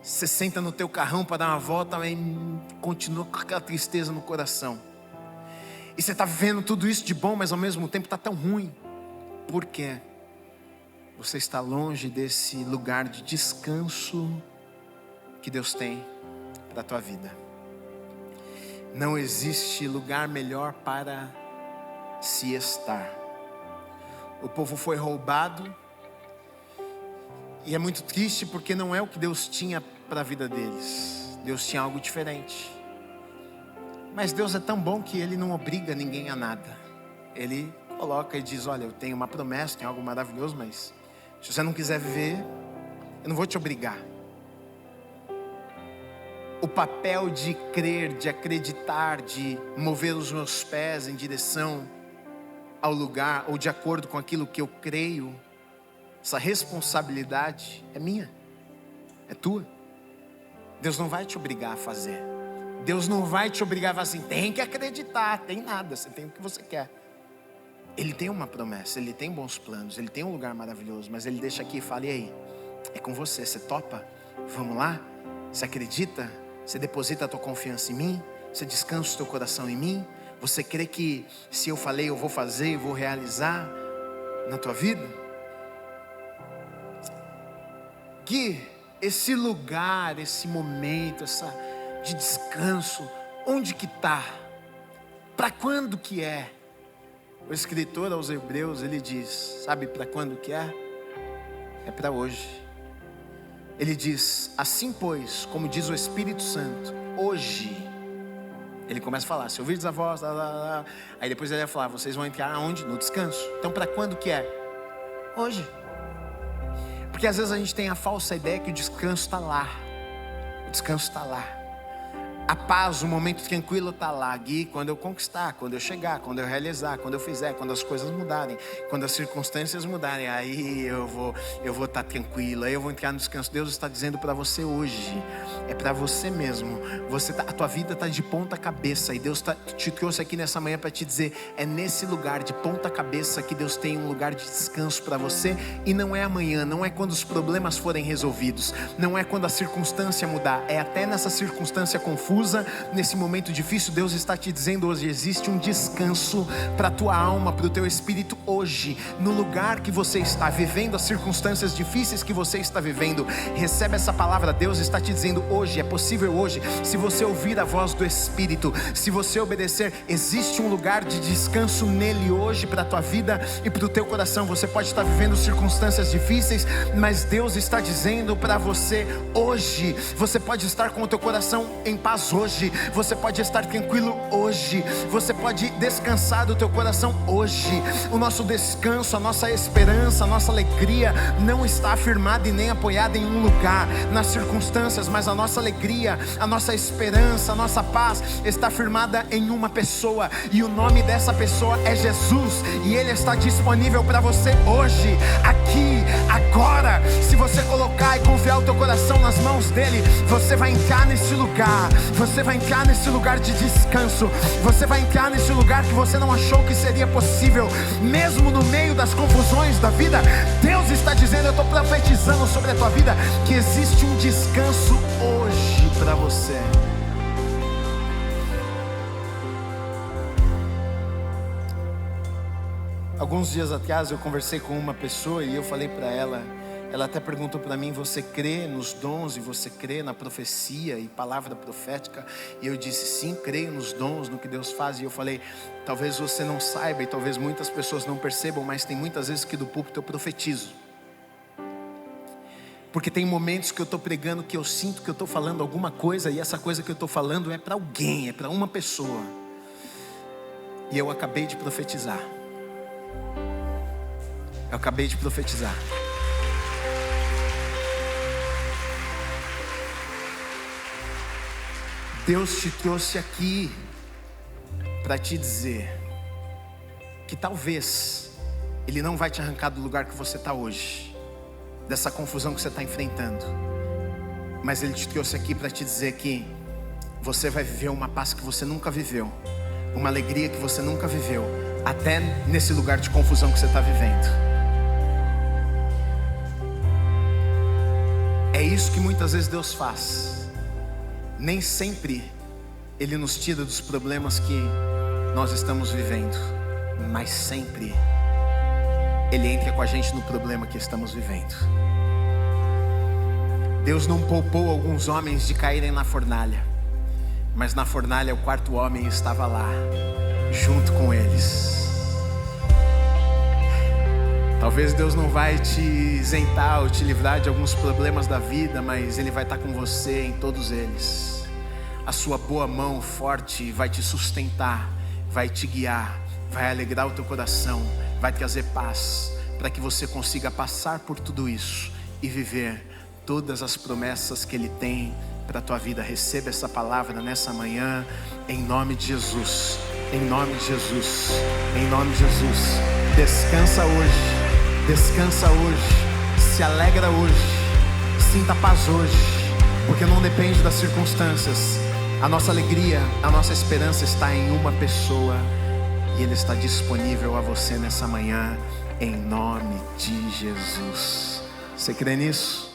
Você senta no teu carrão para dar uma volta e continua com aquela tristeza no coração. E você está vivendo tudo isso de bom, mas ao mesmo tempo está tão ruim. Por quê? Você está longe desse lugar de descanso que Deus tem para a tua vida. Não existe lugar melhor para se estar. O povo foi roubado. E é muito triste porque não é o que Deus tinha para a vida deles. Deus tinha algo diferente. Mas Deus é tão bom que Ele não obriga ninguém a nada. Ele coloca e diz, olha, eu tenho uma promessa, tenho algo maravilhoso, mas se você não quiser viver, eu não vou te obrigar. O papel de crer, de acreditar, de mover os meus pés em direção ao lugar, ou de acordo com aquilo que eu creio, essa responsabilidade é minha. é tua. Deus não vai te obrigar a fazer. Deus não vai te obrigar a falar assim, tem que acreditar, tem nada, você tem o que você quer. Ele tem uma promessa, Ele tem bons planos, Ele tem um lugar maravilhoso, mas Ele deixa aqui e fala, e aí? É com você, você topa? Vamos lá? Você acredita? Você deposita a tua confiança em mim? Você descansa o teu coração em mim? Você crê que se eu falei eu vou fazer, eu vou realizar na tua vida? Que esse lugar, esse momento, de descanso, onde que está? Para quando que é? O escritor aos Hebreus, ele diz, sabe para quando que é? É para hoje. Ele diz, assim pois, como diz o Espírito Santo, hoje, ele começa a falar, se ouvires a voz, aí depois ele vai falar, vocês vão entrar aonde? No descanso. Então para quando que é? Hoje. Porque às vezes a gente tem a falsa ideia que o descanso está lá. O descanso está lá. A paz, o momento tranquilo está lá, Gui, quando eu conquistar, quando eu chegar, quando eu realizar, quando eu fizer, quando as coisas mudarem, quando as circunstâncias mudarem, aí eu vou estar tranquilo, aí eu vou entrar no descanso. Deus está dizendo para você hoje, é para você mesmo, a tua vida está de ponta cabeça, e Deus te trouxe aqui nessa manhã para te dizer, é nesse lugar de ponta cabeça que Deus tem um lugar de descanso para você, e não é amanhã, não é quando os problemas forem resolvidos, não é quando a circunstância mudar, é até nessa circunstância confusa, nesse momento difícil, Deus está te dizendo hoje, existe um descanso para a tua alma, para o teu espírito hoje, no lugar que você está vivendo, as circunstâncias difíceis que você está vivendo, recebe essa palavra. Deus está te dizendo hoje, é possível hoje, se você ouvir a voz do Espírito, se você obedecer, existe um lugar de descanso nele hoje, para a tua vida e para o teu coração. Você pode estar vivendo circunstâncias difíceis, mas Deus está dizendo para você hoje, você pode estar com o teu coração em paz hoje, você pode estar tranquilo hoje, você pode descansar do teu coração hoje. O nosso descanso, a nossa esperança, a nossa alegria não está afirmada e nem apoiada em um lugar, nas circunstâncias, mas a nossa alegria, a nossa esperança, a nossa paz está firmada em uma pessoa, e o nome dessa pessoa é Jesus, e Ele está disponível para você hoje, aqui, agora. Se você colocar e confiar o teu coração nas mãos dEle, você vai entrar nesse lugar, você vai entrar nesse lugar de descanso, você vai entrar nesse lugar que você não achou que seria possível, mesmo no meio das confusões da vida. Deus está dizendo, eu estou profetizando sobre a tua vida, que existe um descanso hoje para você. Alguns dias atrás eu conversei com uma pessoa e eu falei para ela, ela até perguntou para mim, você crê nos dons e você crê na profecia e palavra profética? E eu disse, sim, creio nos dons, no que Deus faz. E eu falei, talvez você não saiba e talvez muitas pessoas não percebam, mas tem muitas vezes que do púlpito eu profetizo. Porque tem momentos que eu estou pregando que eu sinto que eu estou falando alguma coisa, e essa coisa que eu estou falando é para alguém, é para uma pessoa. E eu acabei de profetizar. Eu acabei de profetizar. Deus te trouxe aqui para te dizer que talvez Ele não vai te arrancar do lugar que você está hoje, dessa confusão que você está enfrentando, mas Ele te trouxe aqui para te dizer que você vai viver uma paz que você nunca viveu, uma alegria que você nunca viveu, até nesse lugar de confusão que você está vivendo. É isso que muitas vezes Deus faz. Nem sempre Ele nos tira dos problemas que nós estamos vivendo, mas sempre Ele entra com a gente no problema que estamos vivendo. Deus não poupou alguns homens de caírem na fornalha, mas na fornalha o quarto homem estava lá, junto com eles. Talvez Deus não vai te isentar ou te livrar de alguns problemas da vida, mas Ele vai estar com você em todos eles. A sua boa mão forte vai te sustentar, vai te guiar, vai alegrar o teu coração, vai trazer paz, para que você consiga passar por tudo isso e viver todas as promessas que Ele tem para a tua vida. Receba essa palavra nessa manhã, em nome de Jesus, em nome de Jesus, em nome de Jesus. Descansa hoje, se alegra hoje, sinta paz hoje, porque não depende das circunstâncias. A nossa alegria, a nossa esperança está em uma pessoa, e Ele está disponível a você nessa manhã, em nome de Jesus. Você crê nisso?